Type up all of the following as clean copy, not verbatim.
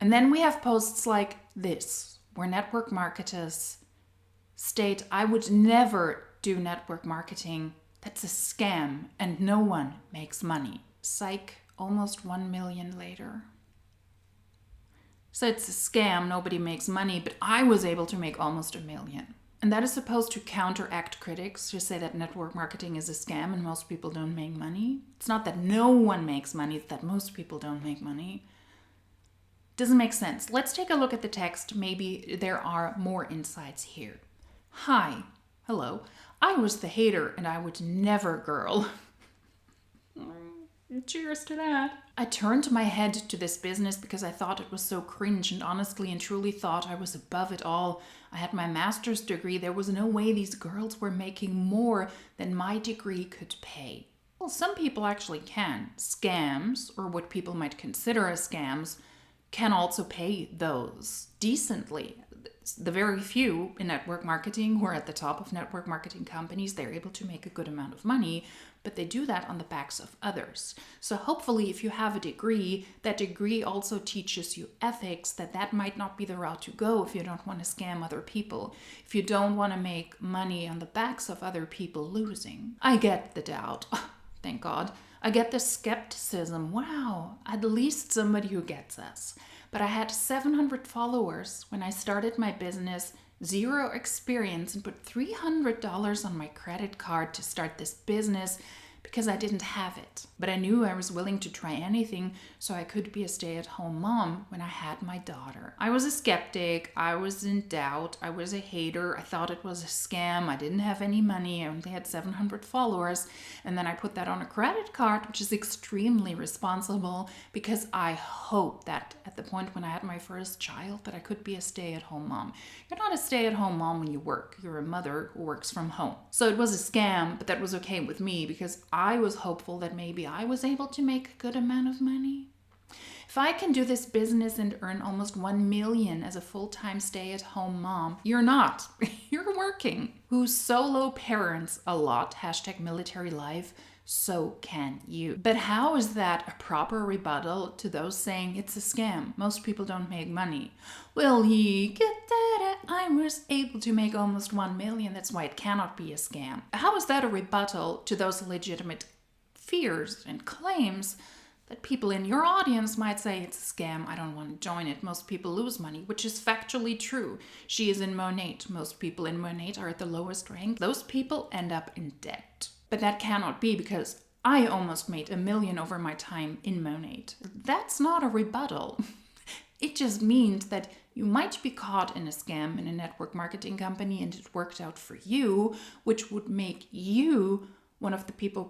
And then we have posts like this, where network marketers state, I would never do network marketing. That's a scam and no one makes money. Psych, almost 1 million later. So it's a scam, nobody makes money, but I was able to make almost 1 million. And that is supposed to counteract critics who say that network marketing is a scam and most people don't make money. It's not that no one makes money, it's that most people don't make money. Doesn't make sense. Let's take a look at the text. Maybe there are more insights here. Hi. Hello. I was the hater and I would never girl. Cheers to that. I turned my head to this business because I thought it was so cringe and honestly and truly thought I was above it all. I had my master's degree. There was no way these girls were making more than my degree could pay. Well, some people actually can. Scams, or what people might consider as scams, can also pay those decently. The very few in network marketing who are at the top of network marketing companies, they're able to make a good amount of money, but they do that on the backs of others. So hopefully if you have a degree, that degree also teaches you ethics, that might not be the route to go if you don't want to scam other people, if you don't want to make money on the backs of other people losing. I get the doubt. Thank God. I get the skepticism. Wow, at least somebody who gets us. But I had 700 followers when I started my business, 0 experience, and put $300 on my credit card to start this business because I didn't have it. But I knew I was willing to try anything so I could be a stay-at-home mom when I had my daughter. I was a skeptic, I was in doubt, I was a hater, I thought it was a scam, I didn't have any money, I only had 700 followers, and then I put that on a credit card, which is extremely responsible because I hoped that at the point when I had my first child that I could be a stay-at-home mom. You're not a stay-at-home mom when you work, you're a mother who works from home. So it was a scam, but that was okay with me because I was hopeful that maybe I was able to make a good amount of money. If I can do this business and earn almost 1 million as a full-time stay-at-home mom, you're not. You're working. Who solo parents a lot, #military life, so can you. But how is that a proper rebuttal to those saying it's a scam? Most people don't make money. Well, you get that? I was able to make almost 1 million. That's why it cannot be a scam. How is that a rebuttal to those legitimate fears and claims that people in your audience might say it's a scam, I don't want to join it, most people lose money, which is factually true. She is in Monat. Most people in Monat are at the lowest rank. Those people end up in debt. But that cannot be because I almost made 1 million over my time in Monat. That's not a rebuttal. It just means that you might be caught in a scam in a network marketing company and it worked out for you, which would make you one of the people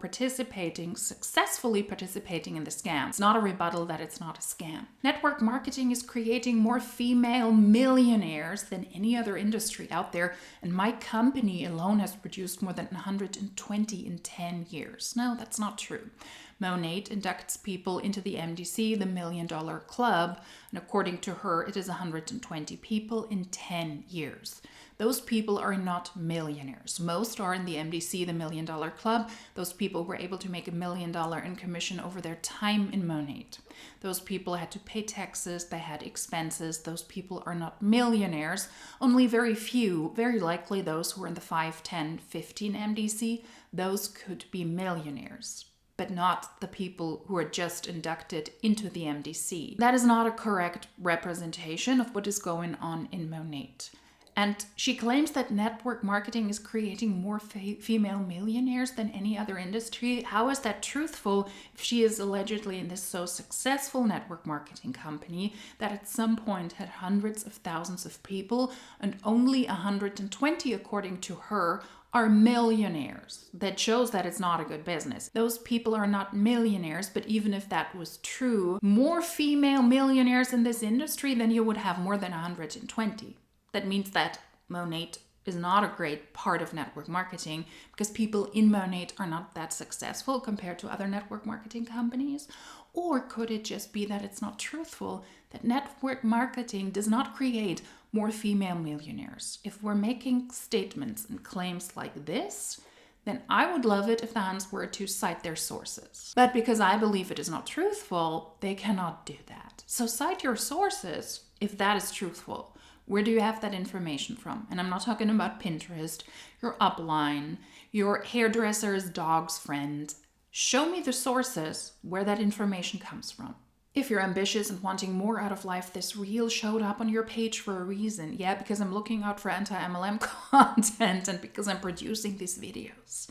successfully participating in the scam. It's not a rebuttal that it's not a scam. Network marketing is creating more female millionaires than any other industry out there, and my company alone has produced more than 120 in 10 years. No, that's not true. Monat inducts people into the MDC, the $1 Million Club, and according to her, it is 120 people in 10 years. Those people are not millionaires. Most are in the MDC, the $1 Million Club. Those people were able to make $1 million in commission over their time in Monat. Those people had to pay taxes, they had expenses. Those people are not millionaires. Only very few, very likely those who are in the 5, 10, 15 MDC, those could be millionaires, but not the people who are just inducted into the MDC. That is not a correct representation of what is going on in Monat. And she claims that network marketing is creating more female millionaires than any other industry. How is that truthful if she is allegedly in this so successful network marketing company that at some point had hundreds of thousands of people and only 120, according to her, are millionaires? That shows that it's not a good business. Those people are not millionaires, but even if that was true, more female millionaires in this industry, then you would have more than 120. That means that Monat is not a great part of network marketing because people in Monat are not that successful compared to other network marketing companies. Or could it just be that it's not truthful, that network marketing does not create more female millionaires? If we're making statements and claims like this, then I would love it if the Huns were to cite their sources. But because I believe it is not truthful, they cannot do that. So cite your sources if that is truthful. Where do you have that information from? And I'm not talking about Pinterest, your upline, your hairdresser's dog's friend. Show me the sources where that information comes from. If you're ambitious and wanting more out of life, this reel showed up on your page for a reason. Yeah, because I'm looking out for anti-MLM content and because I'm producing these videos.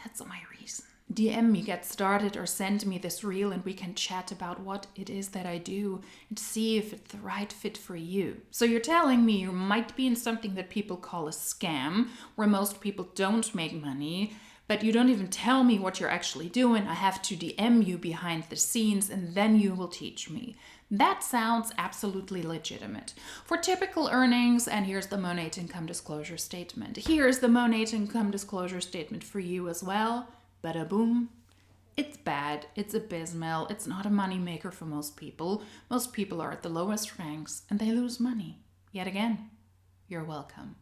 That's my reason. DM me, get started, or send me this reel and we can chat about what it is that I do and see if it's the right fit for you. So you're telling me you might be in something that people call a scam, where most people don't make money, but you don't even tell me what you're actually doing. I have to DM you behind the scenes and then you will teach me. That sounds absolutely legitimate. For typical earnings, and here's the Monate income disclosure statement. Here's the Monate income disclosure statement for you as well. Bada boom. It's bad, it's abysmal, it's not a money maker for most people. Most people are at the lowest ranks and they lose money. Yet again, you're welcome.